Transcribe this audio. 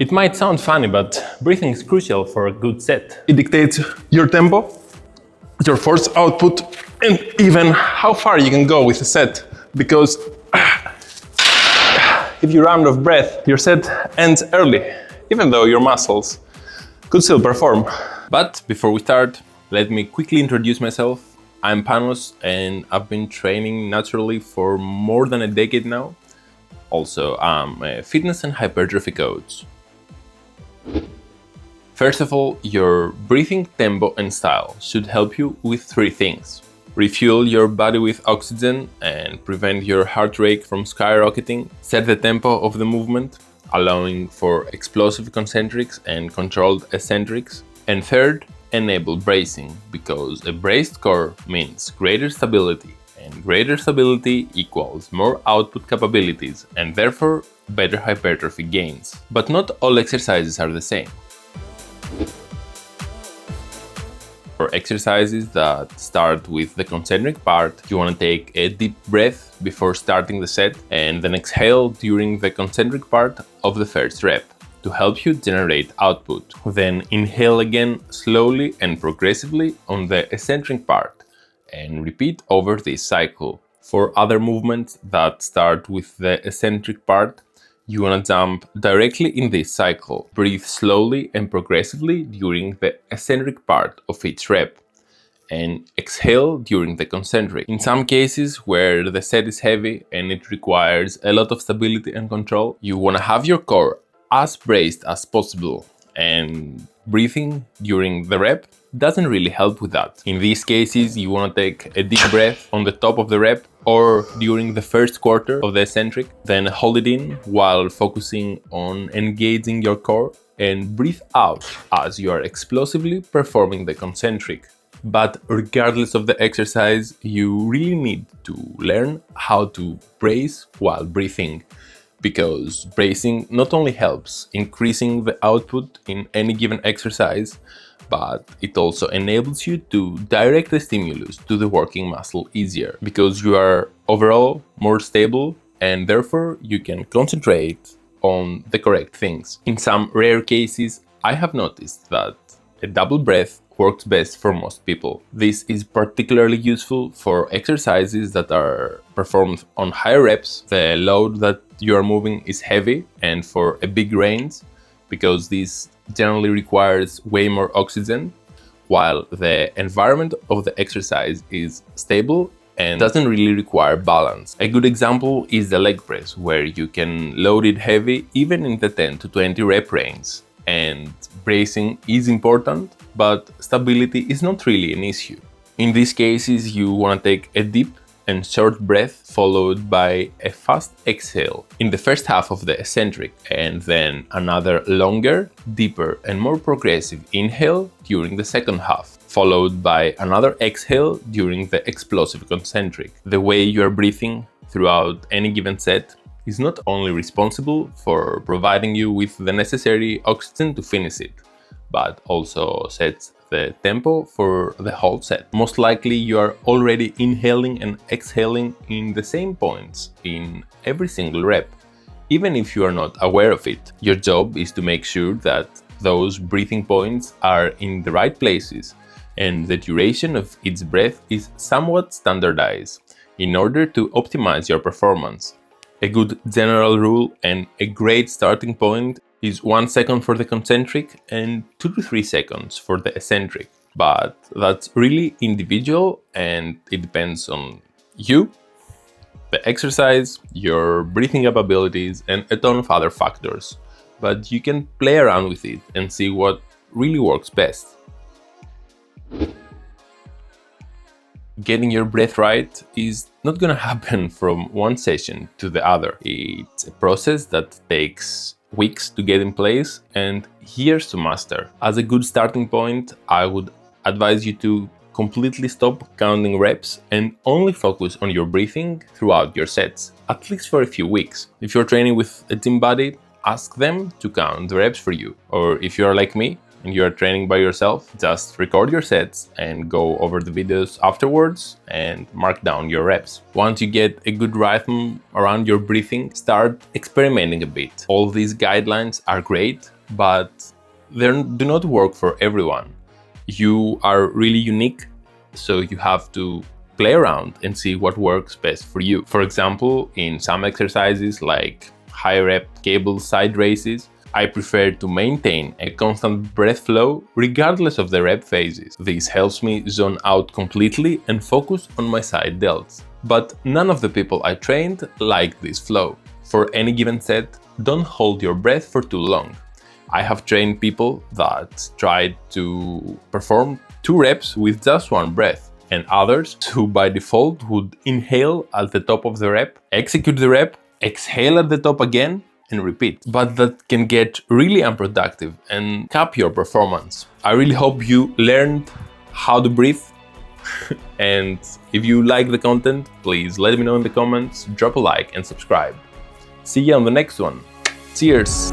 It might sound funny, but breathing is crucial for a good set. It dictates your tempo, your force output, and even how far you can go with a set. Because if you run out of breath, your set ends early, even though your muscles could still perform. But before we start, let me quickly introduce myself. I'm Panos and I've been training naturally for more than a decade now. Also, I'm a fitness and hypertrophy coach. First of all, your breathing tempo and style should help you with three things. Refuel your body with oxygen and prevent your heart rate from skyrocketing. Set the tempo of the movement, allowing for explosive concentrics and controlled eccentrics. And third, enable bracing, because a braced core means greater stability, and greater stability equals more output capabilities and therefore better hypertrophy gains. But not all exercises are the same. For exercises that start with the concentric part, you want to take a deep breath before starting the set and then exhale during the concentric part of the first rep to help you generate output. Then inhale again slowly and progressively on the eccentric part and repeat over this cycle. For other movements that start with the eccentric part, you want to jump directly in this cycle. Breathe slowly and progressively during the eccentric part of each rep and exhale during the concentric. In some cases where the set is heavy and it requires a lot of stability and control, you want to have your core as braced as possible, and breathing during the rep doesn't really help with that. In these cases, you want to take a deep breath on the top of the rep or during the first quarter of the eccentric, then hold it in while focusing on engaging your core and breathe out as you are explosively performing the concentric. But regardless of the exercise, you really need to learn how to brace while breathing, because bracing not only helps increasing the output in any given exercise, but it also enables you to direct the stimulus to the working muscle easier, because you are overall more stable and therefore you can concentrate on the correct things. In some rare cases, I have noticed that a double breath works best for most people. This is particularly useful for exercises that are performed on higher reps, the load that you are moving is heavy, and for a big range, because this generally requires way more oxygen, while the environment of the exercise is stable and doesn't really require balance. A good example is the leg press, where you can load it heavy even in the 10 to 20 rep range. And bracing is important, but stability is not really an issue. In these cases, you want to take a deep and short breath followed by a fast exhale in the first half of the eccentric, and then another longer, deeper and more progressive inhale during the second half, followed by another exhale during the explosive concentric. The way you are breathing throughout any given set is not only responsible for providing you with the necessary oxygen to finish it, but also sets the tempo for the whole set. Most likely you are already inhaling and exhaling in the same points in every single rep, even if you are not aware of it. Your job is to make sure that those breathing points are in the right places and the duration of each breath is somewhat standardized in order to optimize your performance. A good general rule and a great starting point is 1 second for the concentric and 2 to 3 seconds for the eccentric. But that's really individual and it depends on you, the exercise, your breathing capabilities, and a ton of other factors. But you can play around with it and see what really works best. Getting your breath right is not gonna happen from one session to the other. It's a process that takes weeks to get in place and years to master. As a good starting point, I would advise you to completely stop counting reps and only focus on your breathing throughout your sets, at least for a few weeks. If you're training with a gym buddy, ask them to count the reps for you. Or if you're like me, and you are training by yourself, just record your sets and go over the videos afterwards and mark down your reps. Once you get a good rhythm around your breathing, start experimenting a bit. All these guidelines are great, but they do not work for everyone. You are really unique, so you have to play around and see what works best for you. For example, in some exercises like high rep cable side raises, I prefer to maintain a constant breath flow regardless of the rep phases. This helps me zone out completely and focus on my side delts. But none of the people I trained liked this flow. For any given set, don't hold your breath for too long. I have trained people that tried to perform 2 reps with just 1 breath, and others who by default would inhale at the top of the rep, execute the rep, exhale at the top again, and repeat. But that can get really unproductive and cap your performance. I really hope you learned how to breathe. And if you like the content, please let me know in the comments, drop a like and subscribe. See you on the next one. Cheers!